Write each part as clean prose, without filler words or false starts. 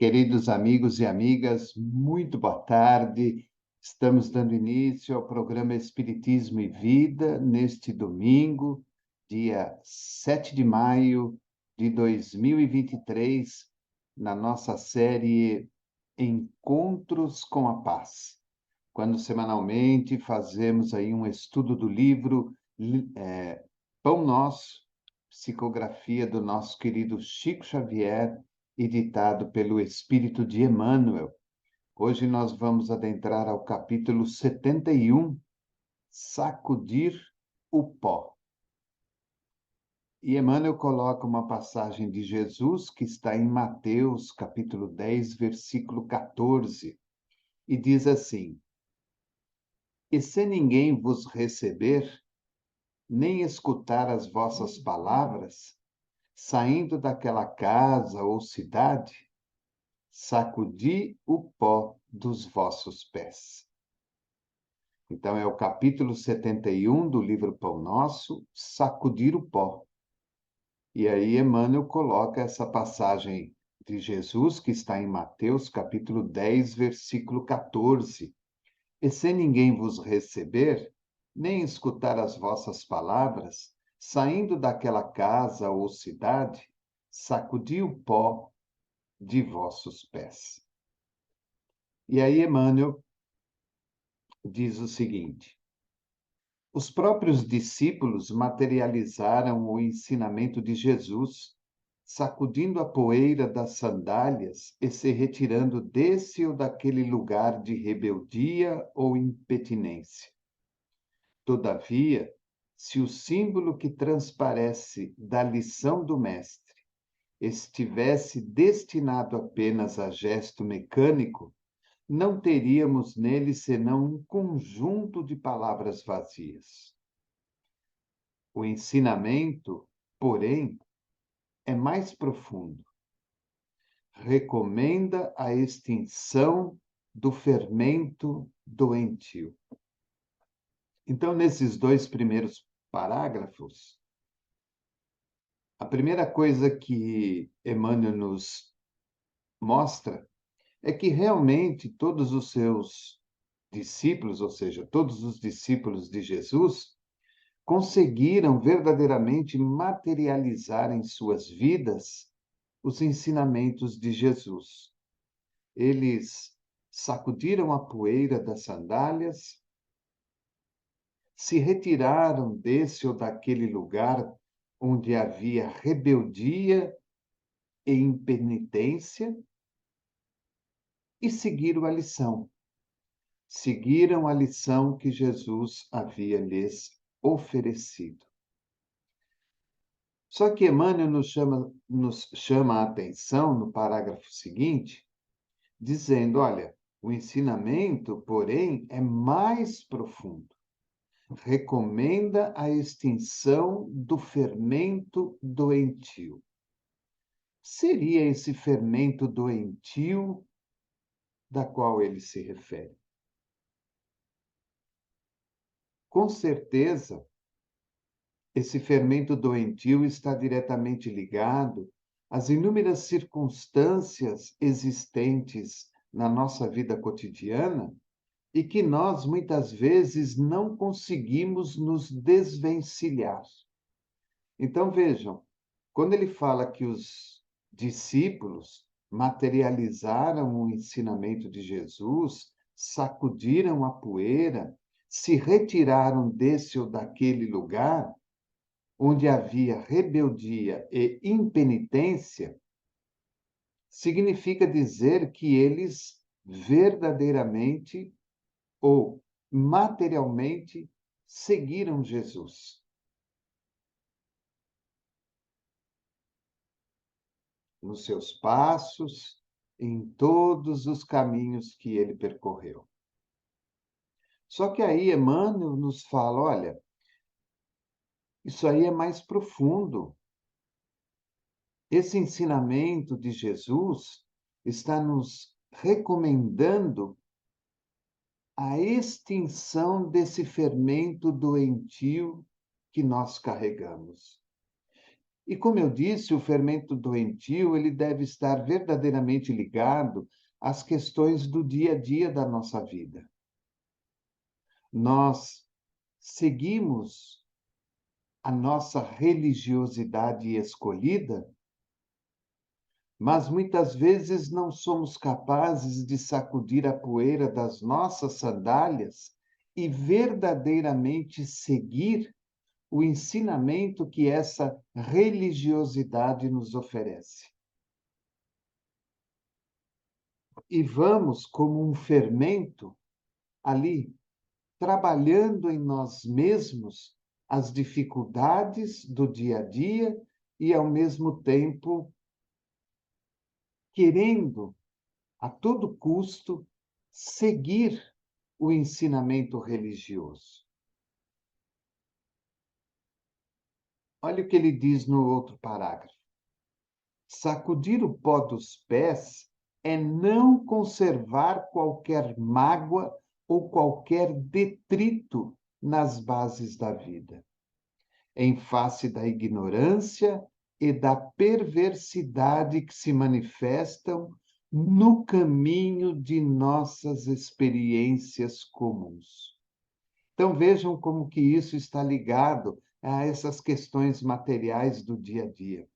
Queridos amigos e amigas, muito boa tarde. Estamos dando início ao programa Espiritismo e Vida neste domingo, dia 7 de maio de 2023, na nossa série Encontros com a Paz, quando semanalmente fazemos aí um estudo do livro Pão Nosso, psicografia do nosso querido Chico Xavier, editado pelo Espírito de Emmanuel. Hoje nós vamos adentrar ao capítulo 71, Sacudir o Pó. E Emmanuel coloca uma passagem de Jesus que está em Mateus, capítulo 10, versículo 14, e diz assim: E se ninguém vos receber, nem escutar as vossas palavras, saindo daquela casa ou cidade, sacudi o pó dos vossos pés. Então, é o capítulo 71 do livro Pão Nosso, Sacudir o Pó. E aí, Emmanuel coloca essa passagem de Jesus, que está em Mateus, capítulo 10, versículo 14. E se ninguém vos receber, nem escutar as vossas palavras, saindo daquela casa ou cidade, sacudi o pó de vossos pés. E aí, Emmanuel diz o seguinte: os próprios discípulos materializaram o ensinamento de Jesus, sacudindo a poeira das sandálias e se retirando desse ou daquele lugar de rebeldia ou impetinência. Todavia, se o símbolo que transparece da lição do Mestre estivesse destinado apenas a gesto mecânico, não teríamos nele senão um conjunto de palavras vazias. O ensinamento, porém, é mais profundo. Recomenda a extinção do fermento doentio. Então, nesses dois primeiros parágrafos, a primeira coisa que Emmanuel nos mostra é que realmente todos os seus discípulos, ou seja, todos os discípulos de Jesus, conseguiram verdadeiramente materializar em suas vidas os ensinamentos de Jesus. Eles sacudiram a poeira das sandálias, se retiraram desse ou daquele lugar onde havia rebeldia e impenitência e seguiram a lição. Seguiram a lição que Jesus havia lhes oferecido. Só que Emmanuel nos chama a atenção no parágrafo seguinte, dizendo, olha, o ensinamento, porém, é mais profundo. Recomenda a extinção do fermento doentio. Seria esse fermento doentio da qual ele se refere? Com certeza, esse fermento doentio está diretamente ligado às inúmeras circunstâncias existentes na nossa vida cotidiana e que nós, muitas vezes, não conseguimos nos desvencilhar. Então, vejam, quando ele fala que os discípulos materializaram o ensinamento de Jesus, sacudiram a poeira, se retiraram desse ou daquele lugar, onde havia rebeldia e impenitência, significa dizer que eles verdadeiramente ou materialmente seguiram Jesus. Nos seus passos, em todos os caminhos que ele percorreu. Só que aí Emmanuel nos fala, olha, isso aí é mais profundo. Esse ensinamento de Jesus está nos recomendando a extinção desse fermento doentio que nós carregamos. E como eu disse, o fermento doentio, ele deve estar verdadeiramente ligado às questões do dia a dia da nossa vida. Nós seguimos a nossa religiosidade escolhida, mas muitas vezes não somos capazes de sacudir a poeira das nossas sandálias e verdadeiramente seguir o ensinamento que essa religiosidade nos oferece. E vamos, como um fermento, ali, trabalhando em nós mesmos as dificuldades do dia a dia e, ao mesmo tempo, querendo, a todo custo, seguir o ensinamento religioso. Olha o que ele diz no outro parágrafo. Sacudir o pó dos pés é não conservar qualquer mágoa ou qualquer detrito nas bases da vida, em face da ignorância e da perversidade que se manifestam no caminho de nossas experiências comuns. Então vejam como que isso está ligado a essas questões materiais do dia a dia.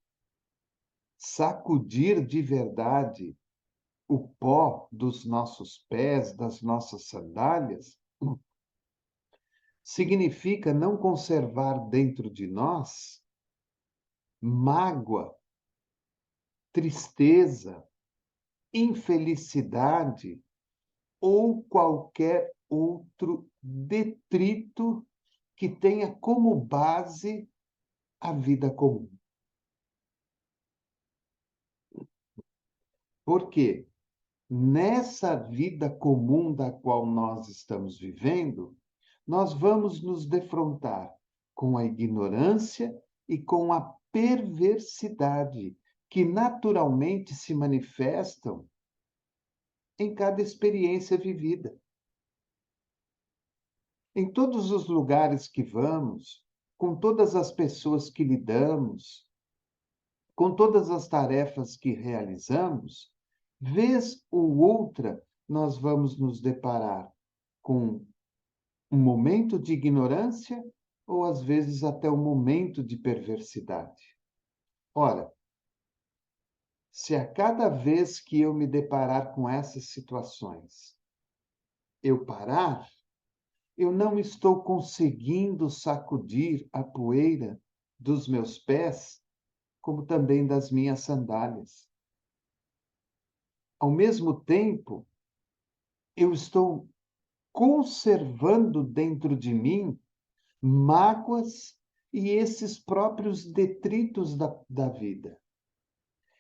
Sacudir de verdade o pó dos nossos pés, das nossas sandálias, significa não conservar dentro de nós mágoa, tristeza, infelicidade ou qualquer outro detrito que tenha como base a vida comum. Por quê? Nessa vida comum da qual nós estamos vivendo, nós vamos nos defrontar com a ignorância e com a perversidade que naturalmente se manifestam em cada experiência vivida. Em todos os lugares que vamos, com todas as pessoas que lidamos, com todas as tarefas que realizamos, vez ou outra, nós vamos nos deparar com um momento de ignorância ou, às vezes, até um momento de perversidade. Ora, se a cada vez que eu me deparar com essas situações, eu parar, eu não estou conseguindo sacudir a poeira dos meus pés, como também das minhas sandálias. Ao mesmo tempo, eu estou conservando dentro de mim mágoas e esses próprios detritos da vida.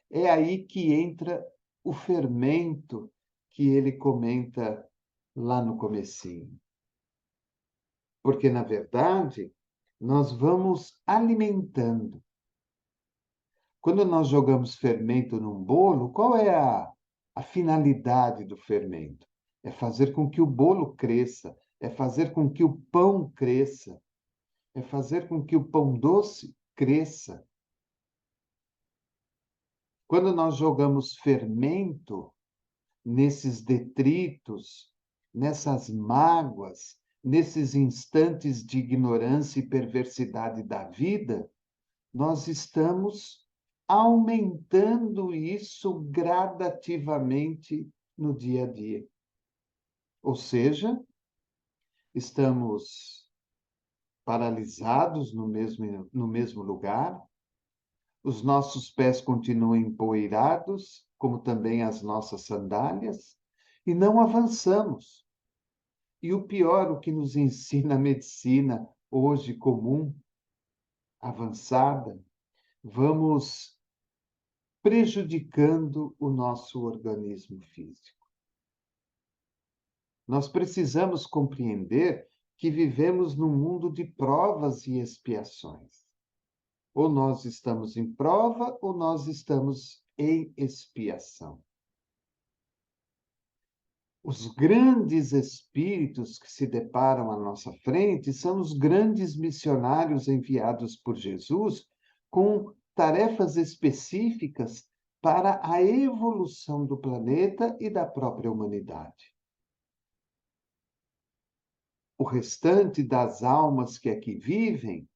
É aí que entra o fermento que ele comenta lá no comecinho. Porque, na verdade, nós vamos alimentando. Quando nós jogamos fermento num bolo, qual é a finalidade do fermento? É fazer com que o bolo cresça, é fazer com que o pão cresça, é fazer com que o pão doce cresça. Quando nós jogamos fermento nesses detritos, nessas mágoas, nesses instantes de ignorância e perversidade da vida, nós estamos aumentando isso gradativamente no dia a dia. Ou seja, estamos paralisados no mesmo lugar, os nossos pés continuam empoeirados, como também as nossas sandálias, e não avançamos. E o pior, o que nos ensina a medicina hoje comum, avançada, vamos prejudicando o nosso organismo físico. Nós precisamos compreender que vivemos num mundo de provas e expiações. Ou nós estamos em prova, ou nós estamos em expiação. Os grandes espíritos que se deparam à nossa frente são os grandes missionários enviados por Jesus com tarefas específicas para a evolução do planeta e da própria humanidade. O restante das almas que aqui vivem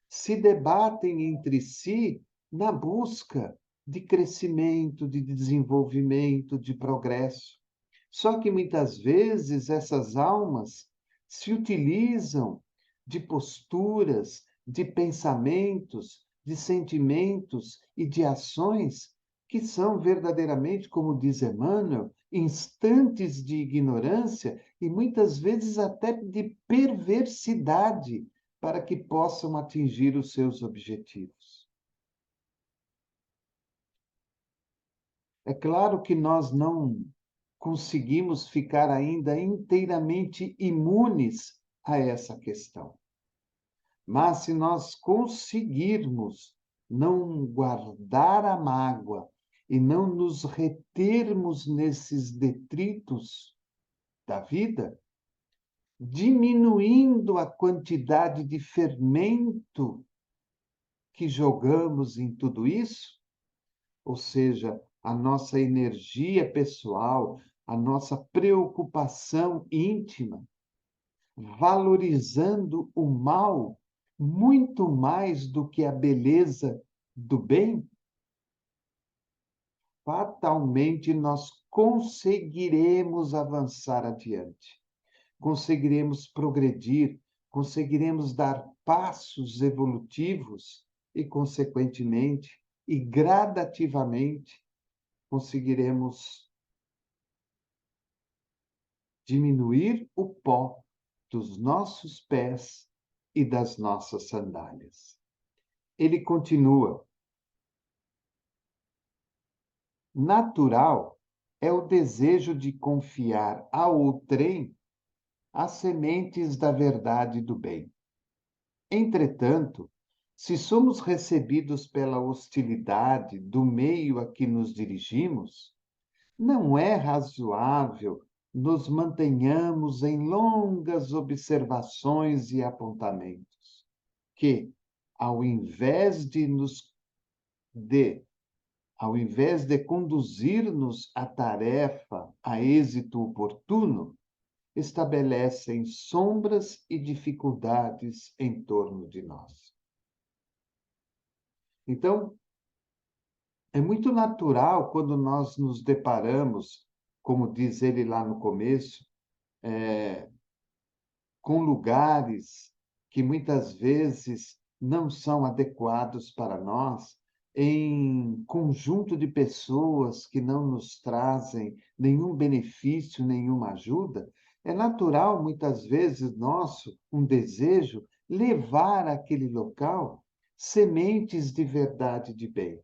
se debatem entre si na busca de crescimento, de desenvolvimento, de progresso. Só que muitas vezes essas almas se utilizam de posturas, de pensamentos, de sentimentos e de ações que são verdadeiramente, como diz Emmanuel, instantes de ignorância e muitas vezes até de perversidade para que possam atingir os seus objetivos. É claro que nós não conseguimos ficar ainda inteiramente imunes a essa questão. Mas se nós conseguirmos não guardar a mágoa e não nos retermos nesses detritos da vida, diminuindo a quantidade de fermento que jogamos em tudo isso, ou seja, a nossa energia pessoal, a nossa preocupação íntima, valorizando o mal muito mais do que a beleza do bem, fatalmente nós conseguiremos avançar adiante, conseguiremos progredir, conseguiremos dar passos evolutivos e, consequentemente, e gradativamente, conseguiremos diminuir o pó dos nossos pés e das nossas sandálias. Ele continua: natural é o desejo de confiar a outrem as sementes da verdade e do bem. Entretanto, se somos recebidos pela hostilidade do meio a que nos dirigimos, não é razoável nos mantenhamos em longas observações e apontamentos, que, ao invés de ao invés de conduzir-nos à tarefa a êxito oportuno, estabelecem sombras e dificuldades em torno de nós. Então, é muito natural quando nós nos deparamos, como diz ele lá no começo, com lugares que muitas vezes não são adequados para nós, em conjunto de pessoas que não nos trazem nenhum benefício, nenhuma ajuda, é natural, muitas vezes, nosso, um desejo, levar àquele local sementes de verdade e de bem.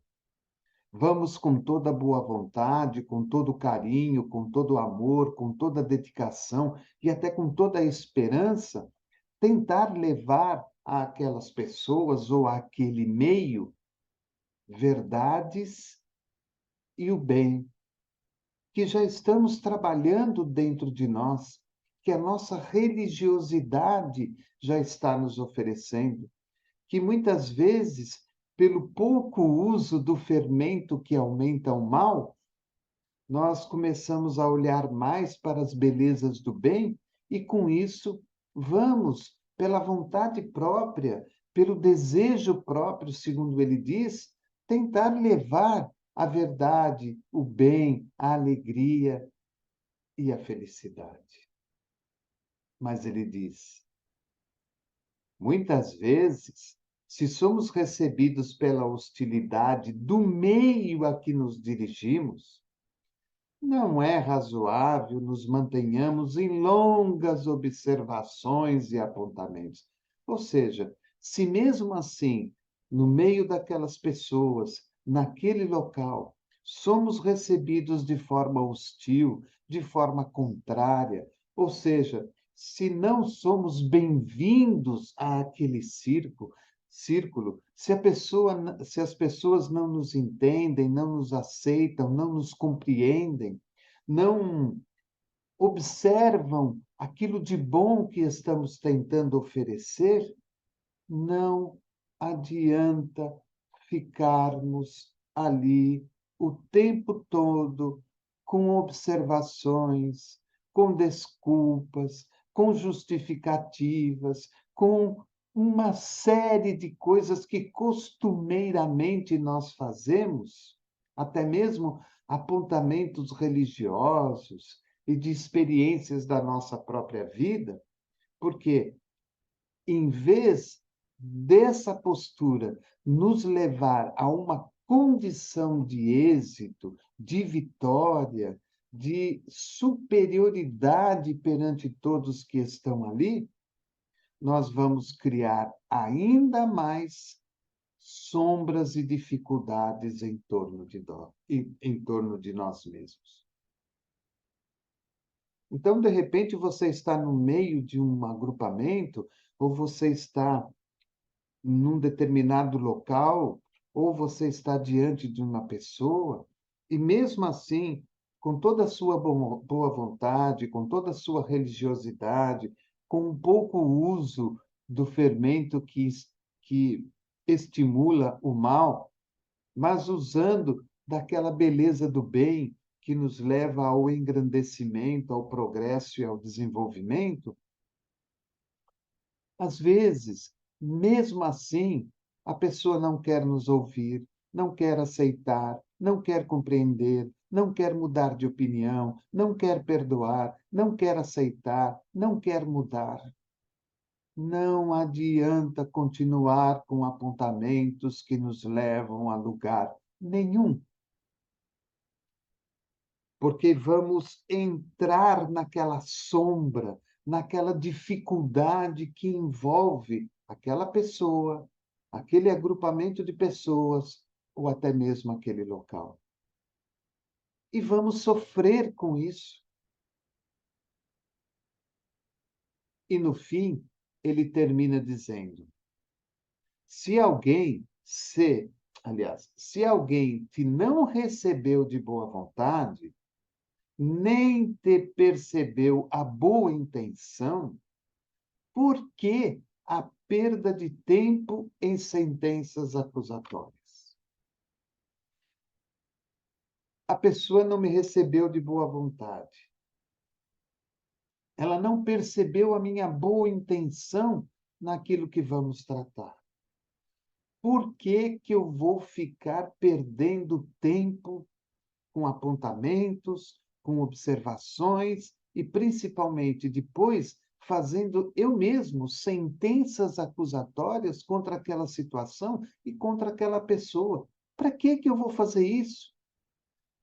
Vamos com toda a boa vontade, com todo o carinho, com todo o amor, com toda a dedicação e até com toda a esperança, tentar levar àquelas pessoas ou àquele meio verdades e o bem que já estamos trabalhando dentro de nós, que a nossa religiosidade já está nos oferecendo, que muitas vezes, pelo pouco uso do fermento que aumenta o mal, nós começamos a olhar mais para as belezas do bem e, com isso, vamos, pela vontade própria, pelo desejo próprio, segundo ele diz, tentar levar a verdade, o bem, a alegria e a felicidade. Mas ele diz: muitas vezes, se somos recebidos pela hostilidade do meio a que nos dirigimos, não é razoável nos mantenhamos em longas observações e apontamentos. Ou seja, se mesmo assim, no meio daquelas pessoas, naquele local, somos recebidos de forma hostil, de forma contrária, ou seja, se não somos bem-vindos àquele círculo, se as pessoas não nos entendem, não nos aceitam, não nos compreendem, não observam aquilo de bom que estamos tentando oferecer, não adianta ficarmos ali o tempo todo com observações, com desculpas, com justificativas, com uma série de coisas que costumeiramente nós fazemos, até mesmo apontamentos religiosos e de experiências da nossa própria vida, porque em vez dessa postura nos levar a uma condição de êxito, de vitória, de superioridade perante todos que estão ali, nós vamos criar ainda mais sombras e dificuldades em torno de nós mesmos. Então, de repente, você está no meio de um agrupamento, ou você está num determinado local, ou você está diante de uma pessoa, e mesmo assim, com toda a sua boa vontade, com toda a sua religiosidade, com um pouco uso do fermento que estimula o mal, mas usando daquela beleza do bem que nos leva ao engrandecimento, ao progresso e ao desenvolvimento, às vezes, mesmo assim, a pessoa não quer nos ouvir, não quer aceitar, não quer compreender, não quer mudar de opinião, não quer perdoar, não quer aceitar, não quer mudar. Não adianta continuar com apontamentos que nos levam a lugar nenhum, porque vamos entrar naquela sombra, naquela dificuldade que envolve aquela pessoa, aquele agrupamento de pessoas, ou até mesmo aquele local. E vamos sofrer com isso. E no fim, ele termina dizendo: se alguém se alguém te não recebeu de boa vontade, nem te percebeu a boa intenção, por que a perda de tempo em sentenças acusatórias? A pessoa não me recebeu de boa vontade. Ela não percebeu a minha boa intenção naquilo que vamos tratar. Por que que eu vou ficar perdendo tempo com apontamentos, com observações e, principalmente, depois fazendo eu mesmo sentenças acusatórias contra aquela situação e contra aquela pessoa? Para que que eu vou fazer isso?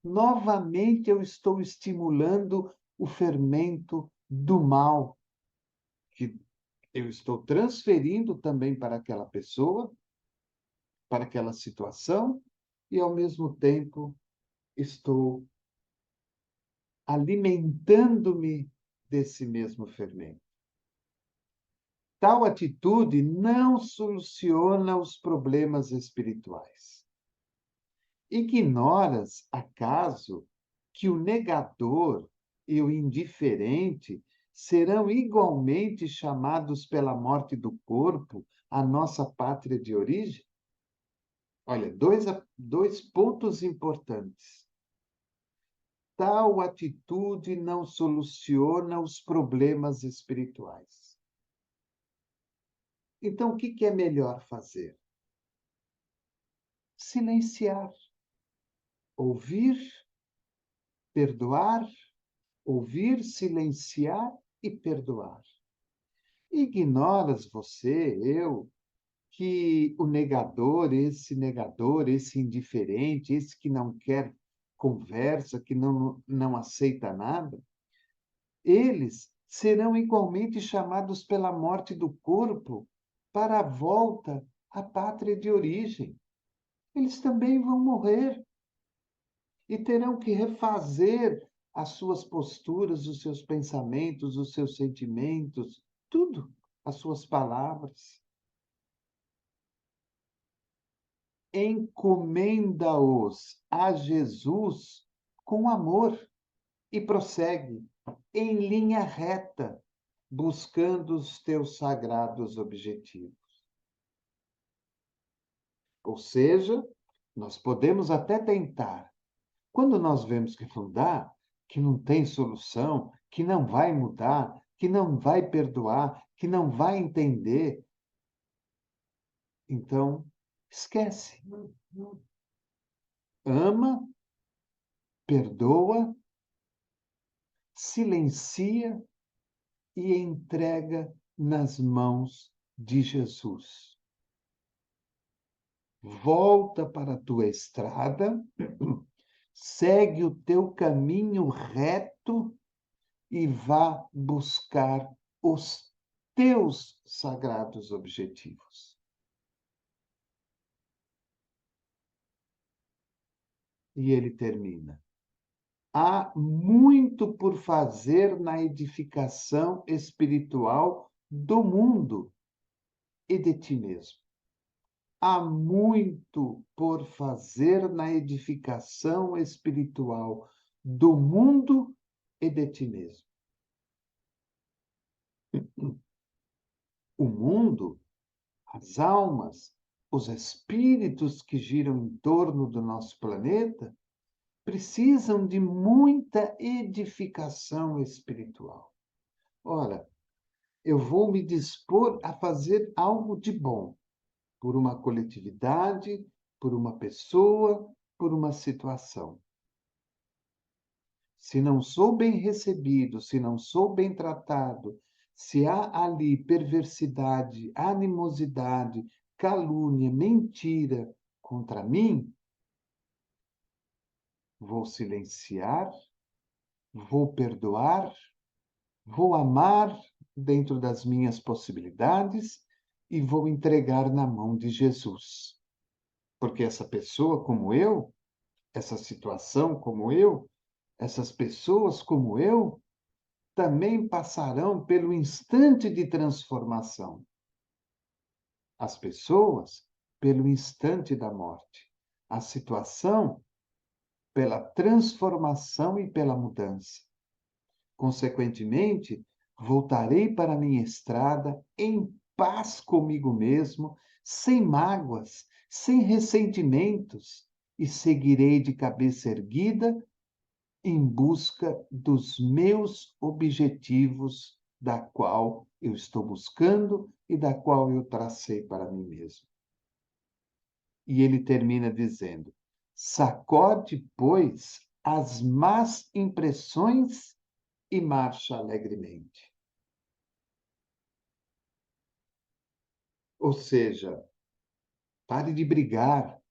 Novamente eu estou estimulando o fermento do mal, que eu estou transferindo também para aquela pessoa, para aquela situação, e ao mesmo tempo estou alimentando-me desse mesmo fermento. Tal atitude não soluciona os problemas espirituais. Ignoras, acaso, que o negador e o indiferente serão igualmente chamados pela morte do corpo à nossa pátria de origem? Olha, dois pontos importantes. Tal atitude não soluciona os problemas espirituais. Então, o que é melhor fazer? Silenciar, ouvir, perdoar, ouvir, silenciar e perdoar. Ignoras você, eu, que o negador, esse indiferente, esse que não quer conversa, que não aceita nada, eles serão igualmente chamados pela morte do corpo para a volta à pátria de origem. Eles também vão morrer e terão que refazer as suas posturas, os seus pensamentos, os seus sentimentos, tudo, as suas palavras. Encomenda-os a Jesus com amor e prossegue em linha reta, buscando os teus sagrados objetivos. Ou seja, nós podemos até tentar. Quando nós vemos que não dá, que não tem solução, que não vai mudar, que não vai perdoar, que não vai entender, então esquece. Ama, perdoa, silencia e entrega nas mãos de Jesus. Volta para a tua estrada, segue o teu caminho reto e vá buscar os teus sagrados objetivos. E ele termina: há muito por fazer na edificação espiritual do mundo e de ti mesmo. Há muito por fazer na edificação espiritual do mundo e de ti mesmo. O mundo, as almas, os espíritos que giram em torno do nosso planeta precisam de muita edificação espiritual. Ora, eu vou me dispor a fazer algo de bom por uma coletividade, por uma pessoa, por uma situação. Se não sou bem recebido, se não sou bem tratado, se há ali perversidade, animosidade, calúnia, mentira contra mim, vou silenciar, vou perdoar, vou amar dentro das minhas possibilidades e vou entregar na mão de Jesus. Porque essa pessoa como eu, essa situação como eu, essas pessoas como eu, também passarão pelo instante de transformação. As pessoas, pelo instante da morte. A situação, pela transformação e pela mudança. Consequentemente, voltarei para a minha estrada em paz comigo mesmo, sem mágoas, sem ressentimentos, e seguirei de cabeça erguida em busca dos meus objetivos, da qual eu estou buscando e da qual eu tracei para mim mesmo. E ele termina dizendo: sacode, pois, as más impressões e marcha alegremente. Ou seja, pare de brigar,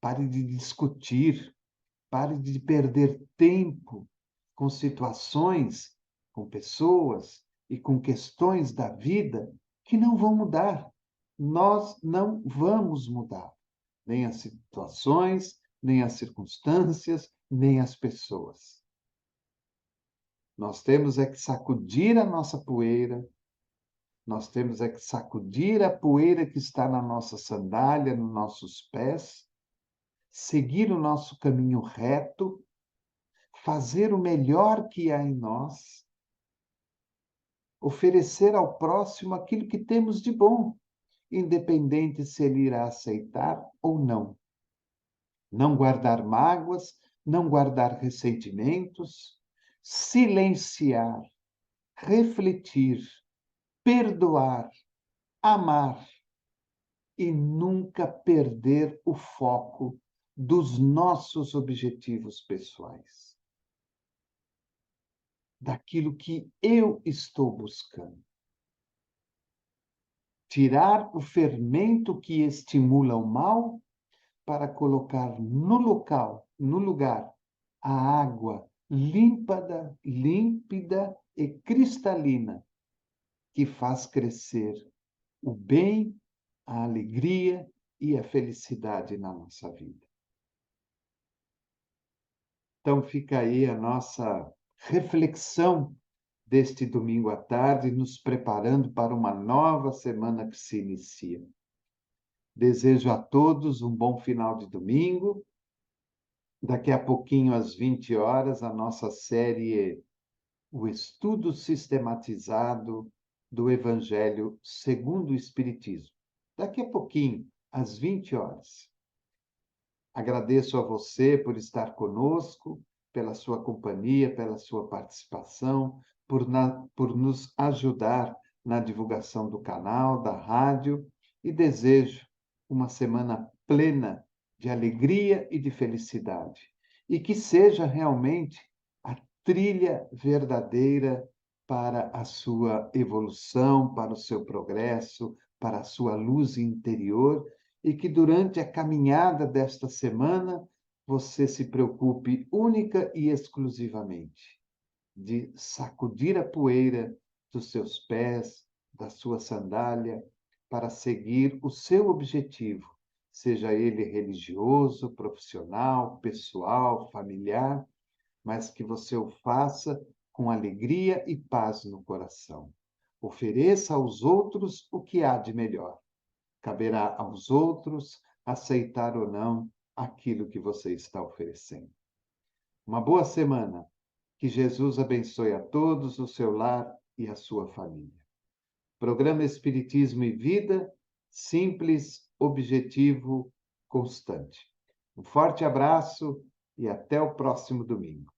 pare de discutir, pare de perder tempo com situações, com pessoas e com questões da vida que não vão mudar. Nós não vamos mudar, nem as situações, nem as circunstâncias, nem as pessoas. Nós temos é que sacudir a nossa poeira, nós temos é que sacudir a poeira que está na nossa sandália, nos nossos pés, seguir o nosso caminho reto, fazer o melhor que há em nós, oferecer ao próximo aquilo que temos de bom, independente se ele irá aceitar ou não. Não guardar mágoas, não guardar ressentimentos, silenciar, refletir, perdoar, amar e nunca perder o foco dos nossos objetivos pessoais, daquilo que eu estou buscando. Tirar o fermento que estimula o mal para colocar no lugar, a água límpida e cristalina que faz crescer o bem, a alegria e a felicidade na nossa vida. Então fica aí a nossa reflexão deste domingo à tarde, nos preparando para uma nova semana que se inicia. Desejo a todos um bom final de domingo. Daqui a pouquinho, às 20 horas, a nossa série O Estudo Sistematizado do Evangelho segundo o Espiritismo. Daqui a pouquinho, às 20 horas. Agradeço a você por estar conosco, pela sua companhia, pela sua participação, por nos ajudar na divulgação do canal, da rádio, e desejo uma semana plena de alegria e de felicidade. E que seja realmente a trilha verdadeira para a sua evolução, para o seu progresso, para a sua luz interior, e que durante a caminhada desta semana você se preocupe única e exclusivamente de sacudir a poeira dos seus pés, da sua sandália, para seguir o seu objetivo, seja ele religioso, profissional, pessoal, familiar, mas que você o faça com alegria e paz no coração. Ofereça aos outros o que há de melhor. Caberá aos outros aceitar ou não aquilo que você está oferecendo. Uma boa semana. Que Jesus abençoe a todos, o seu lar e a sua família. Programa Espiritismo e Vida, simples, objetivo, constante. Um forte abraço e até o próximo domingo.